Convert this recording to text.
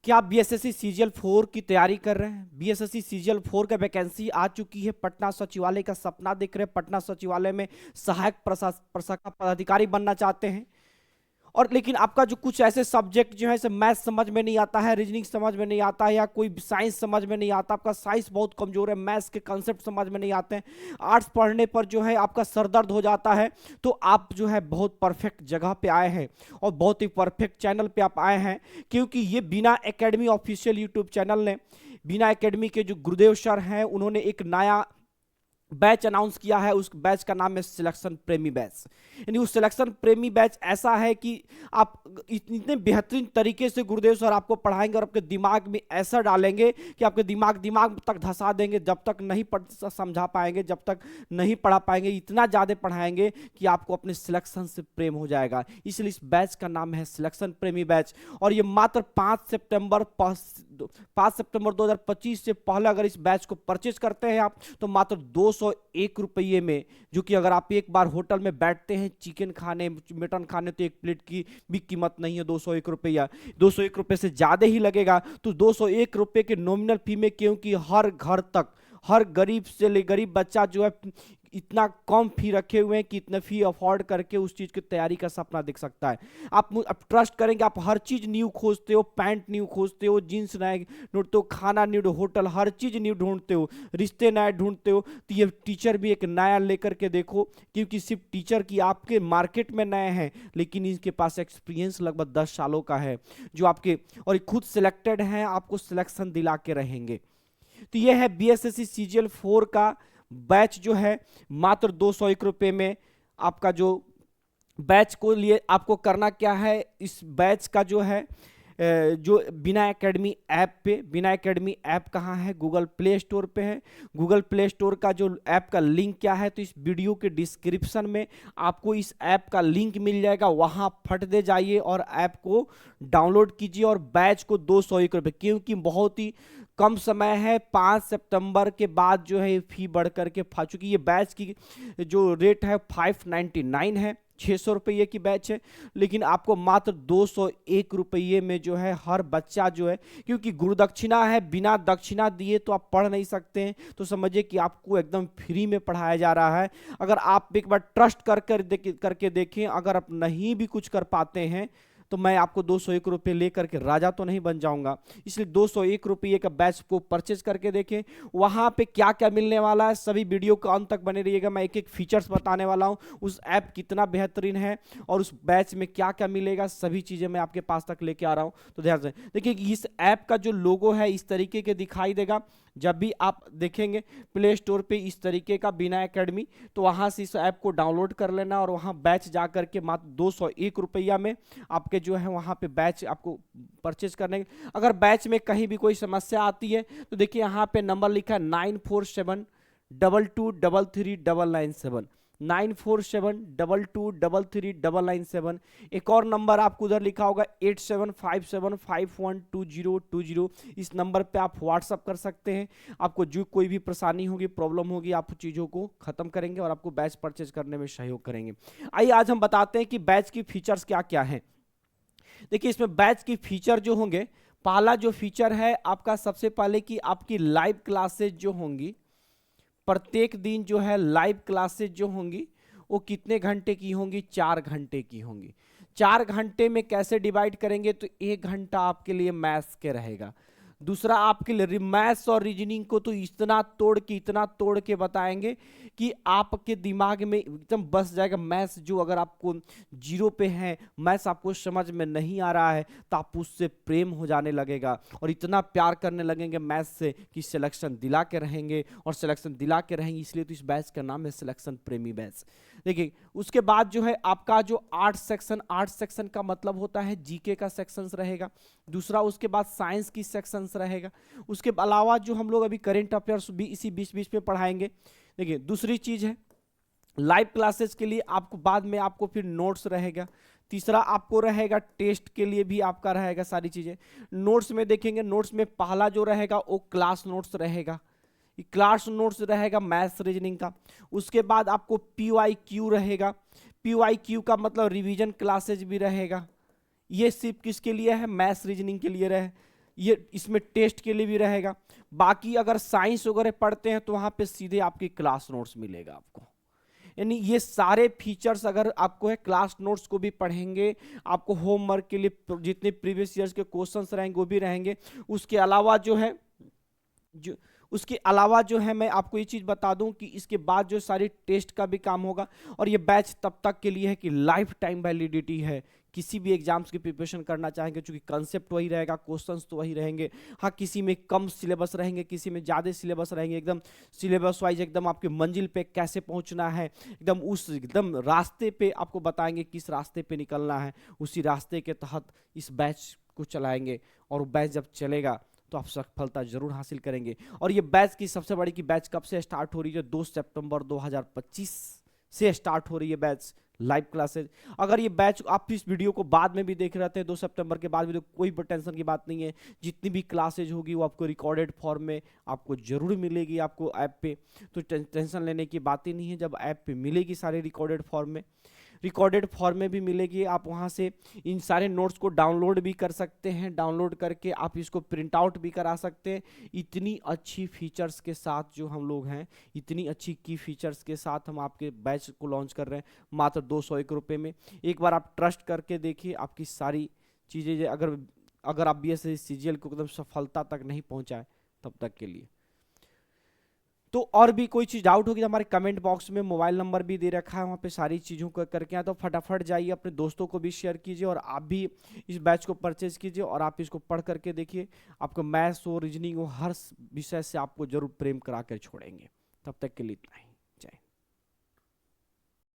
क्या आप BSSC CGL 4 की तैयारी कर रहे हैं? बीएसएससी सीजीएल 4 का वैकेंसी आ चुकी है। पटना सचिवालय का सपना देख रहे हैं, पटना सचिवालय में सहायक प्रशाखा पदाधिकारी बनना चाहते हैं। और लेकिन आपका जो कुछ ऐसे सब्जेक्ट जो है मैथ्स समझ में नहीं आता है, रीजनिंग समझ में नहीं आता है, या कोई साइंस समझ में नहीं आता, आपका साइंस बहुत कमजोर है, मैथ्स के कंसेप्ट समझ में नहीं आते हैं, आर्ट्स पढ़ने पर जो है आपका सर दर्द हो जाता है, तो आप जो है बहुत परफेक्ट जगह पे आए हैं और बहुत ही परफेक्ट चैनल पे आप आए हैं। क्योंकि ये बिना एकेडमी ऑफिशियल यूट्यूब चैनल ने, बिना एकेडमी के जो गुरुदेव सर हैं, उन्होंने एक नया बैच अनाउंस किया है। उस बैच का नाम है सिलेक्शन प्रेमी बैच। यानी उस सिलेक्शन प्रेमी बैच ऐसा है कि आप इतने बेहतरीन तरीके से गुरुदेव सर आपको पढ़ाएंगे और आपके दिमाग में ऐसा डालेंगे कि आपके दिमाग तक धंसा देंगे। जब तक नहीं समझा पाएंगे, जब तक नहीं पढ़ा पाएंगे, इतना ज़्यादा पढ़ाएंगे कि आपको अपने सिलेक्शन से प्रेम हो जाएगा। इसलिए इस बैच का नाम है सिलेक्शन प्रेमी बैच। और ये मात्र 5 सितंबर 2025 से पहले अगर इस बैच को परचेज करते हैं आप, तो मात्र 201 रुपये में, जो कि अगर आप एक बार होटल में बैठते हैं चिकन खाने, मटन खाने, तो एक प्लेट की भी कीमत नहीं है 201 रुपया। 201 रुपये से ज़्यादा ही लगेगा। तो 201 रुपये के नॉमिनल फी में, क्योंकि हर घर तक, हर गरीब से ले गरीब बच्चा जो है इतना कम फी रखे हुए हैं कि इतना फी अफोर्ड करके उस चीज़ की तैयारी का सपना देख सकता है। आप ट्रस्ट करेंगे, आप हर चीज़ न्यू खोजते हो, पैंट न्यू खोजते हो, जीन्स नए ढूंढते हो, खाना न्यू, होटल हर चीज़ न्यू ढूंढते हो, रिश्ते नए ढूंढते हो, तो ये टीचर भी एक नया लेकर के देखो। क्योंकि सिर्फ टीचर की आपके मार्केट में नए हैं, लेकिन इनके पास एक्सपीरियंस लगभग 10 सालों का है, जो आपके और खुद सिलेक्टेड हैं, आपको सिलेक्शन दिला के रहेंगे। तो ये है बीएसएससी सीजीएल 4 का बैच जो है मात्र 201 रुपये में। आपका जो बैच को लिए आपको करना क्या है, इस बैच का जो है जो बिना एकेडमी ऐप पे, बिना एकेडमी ऐप कहाँ है? गूगल प्ले स्टोर पे है। गूगल प्ले स्टोर का जो ऐप का लिंक क्या है, तो इस वीडियो के डिस्क्रिप्शन में आपको इस ऐप का लिंक मिल जाएगा, वहाँ फट दे जाइए और ऐप को डाउनलोड कीजिए और बैच को 201 रुपये, क्योंकि बहुत ही कम समय है, 5 सितंबर के बाद जो है फी बढ़ करके चूंकि ये बैच की जो रेट है 599 है, 600 रुपये की बैच है, लेकिन आपको मात्र 201 रुपये में जो है हर बच्चा जो है, क्योंकि गुरुदक्षिणा है, बिना दक्षिणा दिए तो आप पढ़ नहीं सकते हैं, तो समझिए कि आपको एकदम फ्री में पढ़ाया जा रहा है। अगर आप एक बार ट्रस्ट करके देखें, अगर आप नहीं भी कुछ कर पाते हैं, तो मैं आपको 201 रुपये लेकर के राजा तो नहीं बन जाऊंगा। इसलिए 201 रुपये का बैच को परचेज करके देखें। वहां पे क्या क्या मिलने वाला है, सभी वीडियो को अंत तक बने रहिएगा। मैं एक एक फीचर्स बताने वाला हूं, उस ऐप कितना बेहतरीन है और उस बैच में क्या क्या मिलेगा, सभी चीजें मैं आपके पास तक लेके आ रहा हूं। तो ध्यान से देखिए, इस ऐप का जो लोगो है इस तरीके के दिखाई देगा। जब भी आप देखेंगे प्ले स्टोर पे इस तरीके का बिना एकेडमी, तो वहां से इस ऐप को डाउनलोड कर लेना और वहां बैच जा करके मात्र 201 रुपया में आपके जो है वहां पे बैच आपको परचेज करने। अगर बैच में कहीं भी कोई समस्या आती है तो देखिए यहाँ पे नंबर लिखा है 9472233997, 9472233997। एक और नंबर आपको उधर लिखा होगा 8757512020। इस नंबर पे आप व्हाट्सअप कर सकते हैं। आपको जो कोई भी परेशानी होगी, प्रॉब्लम होगी, आप चीज़ों को खत्म करेंगे और आपको बैच परचेज करने में सहयोग करेंगे। आइए आज हम बताते हैं कि बैच की फीचर्स क्या क्या हैं। देखिए, इसमें बैच की फीचर जो होंगे, पहला जो फीचर है आपका, सबसे पहले कि आपकी लाइव क्लासेज जो होंगी, प्रत्येक दिन जो है लाइव क्लासेज जो होंगी वो कितने घंटे की होंगी? 4 घंटे की होंगी। 4 घंटे में कैसे डिवाइड करेंगे? तो 1 घंटा आपके लिए मैथ्स के रहेगा, दूसरा आपके लिए मैथ्स और रीजनिंग को तो इतना तोड़ के बताएंगे कि आपके दिमाग में एकदम बस जाएगा। मैथ्स जो अगर आपको 0 पे है, मैथ्स आपको समझ में नहीं आ रहा है, तो आप उससे प्रेम हो जाने लगेगा और इतना प्यार करने लगेंगे मैथ्स से कि सिलेक्शन दिला के रहेंगे और सिलेक्शन दिला के रहेंगे। इसलिए तो इस बैच का नाम है सिलेक्शन प्रेमी बैच। देखिए, उसके बाद जो है आपका जो आर्ट सेक्शन का मतलब होता है जीके का सेक्शंस रहेगा। दूसरा उसके बाद साइंस की सेक्शंस रहेगा। उसके अलावा जो हम लोग अभी करेंट अफेयर्स भी इसी बीच में पढ़ाएंगे। देखिए, दूसरी चीज है लाइव क्लासेस के लिए आपको बाद में आपको फिर नोट्स रहेगा। तीसरा आपको रहेगा टेस्ट के लिए भी आपका रहेगा सारी चीजें। नोट्स में देखेंगे, नोट्स में पहला जो रहेगा वो क्लास नोट्स रहेगा, क्लास नोट्स रहेगा मैथ्स रीजनिंग का। उसके बाद आपको PYQ रहेगा। PYQ का मतलब रिवीजन क्लासेज भी रहेगा। ये सिर्फ किसके लिए है? मैथ्स रीजनिंग के लिए रहे। ये इसमें टेस्ट के लिए भी रहेगा। बाकी अगर साइंस वगैरह पढ़ते हैं तो वहां पे सीधे आपकी क्लास नोट्स मिलेगा आपको। यानी ये सारे फीचर्स अगर आपको है, क्लास नोट्स को भी पढ़ेंगे, आपको होमवर्क के लिए जितने प्रीवियस ईयर्स के क्वेश्चंस रहेंगे वो भी रहेंगे। उसके अलावा जो है मैं आपको ये चीज बता दूं कि इसके बाद जो सारी टेस्ट का भी काम होगा। और ये बैच तब तक के लिए है कि लाइफ टाइम वैलिडिटी है। किसी भी एग्जाम्स की प्रिपरेशन करना चाहेंगे, क्योंकि कंसेप्ट वही रहेगा, क्वेश्चंस तो वही रहेंगे। हाँ, किसी में कम सिलेबस रहेंगे, किसी में ज़्यादा सिलेबस रहेंगे। एकदम सिलेबस वाइज एकदम आपके मंजिल पे कैसे पहुंचना है, एकदम रास्ते पे आपको बताएंगे किस रास्ते पे निकलना है। उसी रास्ते के तहत इस बैच को चलाएंगे, और वो बैच जब चलेगा तो आप सफलता जरूर हासिल करेंगे। और ये बैच की सबसे बड़ी की बैच कब से स्टार्ट हो रही है? 2 सितंबर 2025 से स्टार्ट हो रही है बैच, लाइव क्लासेज। अगर ये बैच आप इस वीडियो को बाद में भी देख रहे थे 2 सितंबर के बाद भी, तो कोई टेंशन की बात नहीं है। जितनी भी क्लासेज होगी वो आपको रिकॉर्डेड फॉर्म में आपको जरूर मिलेगी आपको ऐप पे। तो टेंशन लेने की बात ही नहीं है, जब ऐप पे मिलेगी सारे रिकॉर्डेड फॉर्म में भी मिलेगी। आप वहाँ से इन सारे नोट्स को डाउनलोड भी कर सकते हैं। डाउनलोड करके आप इसको प्रिंट आउट भी करा सकते हैं। इतनी अच्छी फीचर्स के साथ जो हम लोग हैं, इतनी अच्छी की फीचर्स के साथ हम आपके बैच को लॉन्च कर रहे हैं मात्र 201 रुपये में। एक बार आप ट्रस्ट करके देखिए, आपकी सारी चीज़ें अगर आप BSc CGL को एकदम सफलता तक नहीं पहुँचाए तब तक के लिए। तो और भी कोई चीज़ डाउट होगी तो हमारे कमेंट बॉक्स में मोबाइल नंबर भी दे रखा है, वहाँ पे सारी चीज़ों को करके आए तो फटाफट जाइए, अपने दोस्तों को भी शेयर कीजिए, और आप भी इस बैच को परचेज कीजिए और आप इसको पढ़ करके देखिए। आपको मैथ्स हो, रीजनिंग हो, हर विषय से आपको जरूर प्रेम करा कर छोड़ेंगे। तब तक के लिए इतना ही।